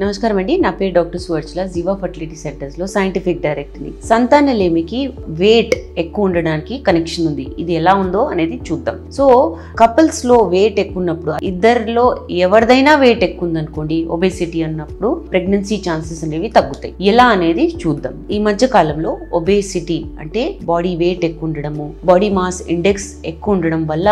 నమస్కారం అండి, నా పేరు డాక్టర్ సువర్చల, జీవా ఫర్టిలిటీ సెంటర్స్ లో సైంటిఫిక్ డైరెక్టర్ని. సంతానలేమికి వెయిట్ ఎక్కువ ఉండడానికి కనెక్షన్ ఉంది. ఇది ఎలా ఉందో అనేది చూద్దాం. సో కపుల్స్ లో వెయిట్ ఎక్కువ ఉన్నప్పుడు, ఇద్దరిలో ఎవరిదైనా వెయిట్ ఎక్కువ ఉందనుకోండి, ఒబేసిటీ అన్నప్పుడు ప్రెగ్నెన్సీ ఛాన్సెస్ అనేవి తగ్గుతాయి. ఎలా అనేది చూద్దాం. ఈ మధ్య కాలంలో ఒబేసిటీ అంటే బాడీ వెయిట్ ఎక్కువ ఉండడము, బాడీ మాస్ ఇండెక్స్ ఎక్కువ ఉండడం వల్ల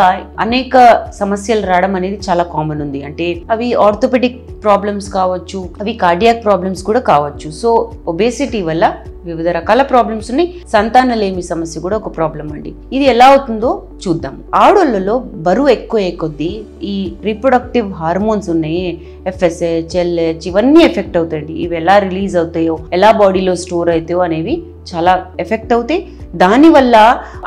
అనేక సమస్యలు రావడం అనేది చాలా కామన్ ఉంది. అంటే అవి ఆర్థోపెడిక్ ప్రాబ్లమ్స్ కావచ్చు, అవి కార్డియాక్ ప్రాబ్లమ్స్ కూడా కావచ్చు. సో ఒబేసిటీ వల్ల వివిధ రకాల ప్రాబ్లమ్స్ ఉన్నాయి. సంతానలేమి సమస్య కూడా ఒక ప్రాబ్లం అండి. ఇది ఎలా అవుతుందో చూద్దాం. ఆడోళ్ళలో బరువు ఎక్కువ కొద్దీ ఈ రీప్రొడక్టివ్ హార్మోన్స్ ఉన్నాయి, FSH, LH, ఇవన్నీ ఎఫెక్ట్ అవుతాయండి. ఇవి ఎలా రిలీజ్ అవుతాయో, ఎలా బాడీలో స్టోర్ అవుతాయో అనేవి చాలా ఎఫెక్ట్ అవుతాయి. దానివల్ల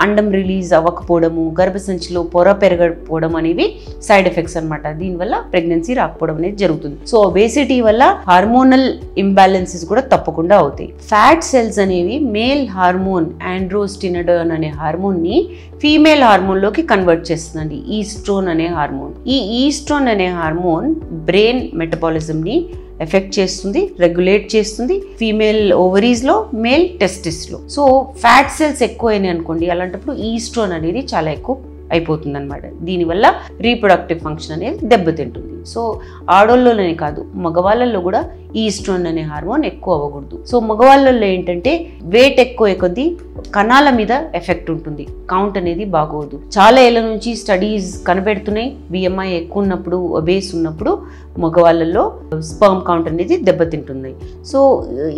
అండం రిలీజ్ అవ్వకపోవడము, గర్భసంచిలో పొర పెరగకపోవడం అనేవి సైడ్ ఎఫెక్ట్స్ అనమాట. దీనివల్ల ప్రెగ్నెన్సీ రాకపోవడం అనేది జరుగుతుంది. సో ఒబేసిటీ వల్ల హార్మోనల్ ఇంబ్యాలెన్సెస్ కూడా తప్పకుండా అవుతాయి. ఫ్యాట్ సెల్స్ అనేవి మేల్ హార్మోన్ ఆండ్రోస్టినడోన్ అనే హార్మోన్ ని ఫీమేల్ హార్మోన్ లోకి కన్వర్ట్ చేస్తుందండి, ఈస్ట్రోన్ అనే హార్మోన్. ఈ ఈస్ట్రోన్ అనే హార్మోన్ బ్రెయిన్ మెటబాలిజం ని ఎఫెక్ట్ చేస్తుంది, రెగ్యులేట్ చేస్తుంది, ఫీమేల్ ఓవరీస్ లో, మేల్ టెస్టిస్ లో. సో ఫ్యాట్ సెల్స్ ఎక్కువ అయినాయి అనుకోండి, అలాంటప్పుడు ఈస్ట్రోన్ అనేది చాలా ఎక్కువ అయిపోతుంది అనమాట. దీనివల్ల రీప్రొడక్టివ్ ఫంక్షన్ అనేది దెబ్బతింటుంది. సో ఆడోళ్ళలోనే కాదు, మగవాళ్ళల్లో కూడా ఈస్ట్రోన్ అనే హార్మోన్ ఎక్కువ అవ్వకూడదు. సో మగవాళ్ళల్లో ఏంటంటే వెయిట్ ఎక్కువ కొద్దీ కణాల మీద ఎఫెక్ట్ ఉంటుంది, కౌంట్ అనేది బాగోదు. చాలా ఏళ్ళ నుంచి స్టడీస్ కనిపెడుతున్నాయి, BMI ఎక్కువ ఉన్నప్పుడు, ఒబేస్ ఉన్నప్పుడు మగవాళ్ళల్లో స్పర్మ్ కౌంట్ అనేది దెబ్బతింటుంది. సో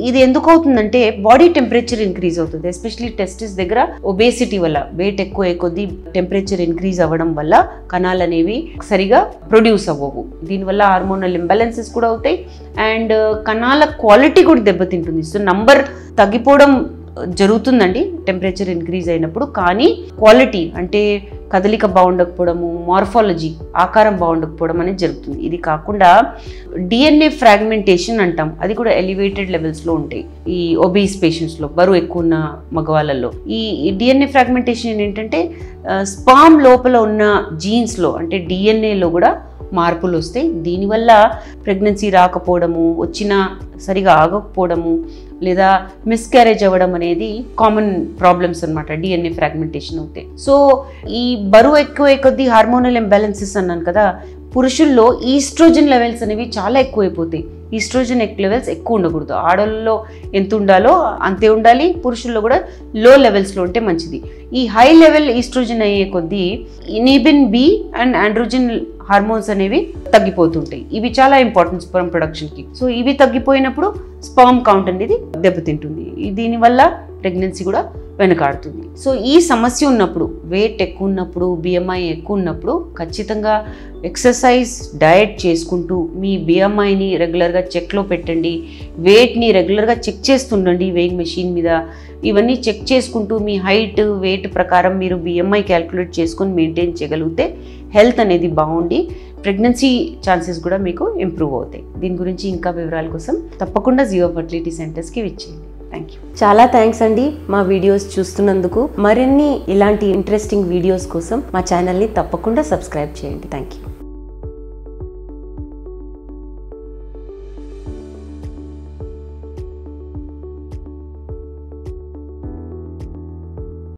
ఇది ఎందుకు అవుతుందంటే బాడీ టెంపరేచర్ ఇంక్రీజ్ అవుతుంది, ఎస్పెషలీ టెస్టిస్ దగ్గర. ఒబేసిటీ వల్ల వెయిట్ ఎక్కువ కొద్దీ టెంపరేచర్ ఇంక్రీజ్ అవ్వడం వల్ల కణాలు అనేవి సరిగా ప్రొడ్యూస్ అవ్వవు. దీనివల్ల హార్మోనల్ ఇంబ్యాలెన్సెస్ కూడా అవుతాయి అండ్ కణాల క్వాలిటీ కూడా దెబ్బతింటుంది. సో నంబర్ తగ్గిపోవడం జరుగుతుందండి టెంపరేచర్ ఇంక్రీజ్ అయినప్పుడు, కానీ క్వాలిటీ అంటే కదలిక బాగుండకపోవడము, మార్ఫాలజీ ఆకారం బాగుండకపోవడం అనేది జరుగుతుంది. ఇది కాకుండా DNA ఫ్రాగ్మెంటేషన్ అంటాం, అది కూడా ఎలివేటెడ్ లెవెల్స్లో ఉంటాయి ఈ ఒబీస్ పేషెంట్స్లో, బరువు ఎక్కువ ఉన్న మగవాళ్ళల్లో. ఈ DNA ఫ్రాగ్మెంటేషన్ ఏంటంటే స్పర్మ్ లోపల ఉన్న జీన్స్లో అంటే DNAలో కూడా మార్పులు వస్తాయి. దీనివల్ల ప్రెగ్నెన్సీ రాకపోవడము, వచ్చినా సరిగా ఆగకపోవడము లేదా మిస్క్యారేజ్ అవ్వడం అనేది కామన్ ప్రాబ్లమ్స్ అనమాట. DNA ఫ్రాగ్మెంటేషన్ అవుతాయి. సో ఈ బరువు ఎక్కువ కొద్దీ హార్మోనల్ ఇంబ్యాలెన్సెస్ అన్నాను కదా, పురుషుల్లో ఈస్ట్రోజన్ లెవెల్స్ అనేవి చాలా ఎక్కువైపోతాయి. ఈస్ట్రోజన్ లెవెల్స్ ఎక్కువ ఉండకూడదు. ఆడవాళ్ళలో ఎంత ఉండాలో అంతే ఉండాలి, పురుషుల్లో కూడా లో లెవెల్స్లో ఉంటే మంచిది. ఈ హై లెవెల్ ఈస్ట్రోజన్ అయ్యే కొద్దీ ఇనిబిన్ B అండ్ ఆండ్రోజన్ హార్మోన్స్ అనేవి తగ్గిపోతుంటాయి. ఇవి చాలా ఇంపార్టెంట్ స్పర్మ్ ప్రొడక్షన్కి. సో ఇవి తగ్గిపోయినప్పుడు స్పర్మ్ కౌంట్ అనేది దెబ్బతింటుంది. దీనివల్ల ప్రెగ్నెన్సీ కూడా వెనకాడుతుంది. సో ఈ సమస్య ఉన్నప్పుడు, వెయిట్ ఎక్కువ ఉన్నప్పుడు, BMI ఎక్కువ ఉన్నప్పుడు ఖచ్చితంగా ఎక్సర్సైజ్, డయట్ చేసుకుంటూ మీ BMIని రెగ్యులర్గా చెక్లో పెట్టండి, వెయిట్ని రెగ్యులర్గా చెక్ చేస్తుండండి వెయింగ్ మెషిన్ మీద. ఇవన్నీ చెక్ చేసుకుంటూ మీ హైట్, వెయిట్ ప్రకారం మీరు BMI క్యాల్కులేట్ చేసుకొని మెయింటైన్ చేయగలిగితే హెల్త్ అనేది బాగుండి ప్రెగ్నెన్సీ ఛాన్సెస్ కూడా మీకు ఇంప్రూవ్ అవుతాయి. దీని గురించి ఇంకా వివరాల కోసం తప్పకుండా జీవా ఫర్టిలిటీ సెంటర్స్కి విచ్చేయండి. Thank you. చాలా థ్యాంక్స్ అండి మా వీడియోస్ చూస్తున్నందుకు. మరిన్ని ఇలాంటి ఇంట్రెస్టింగ్ వీడియోస్ కోసం మా ఛానల్ని తప్పకుండా సబ్స్క్రైబ్ చేయండి. Thank you.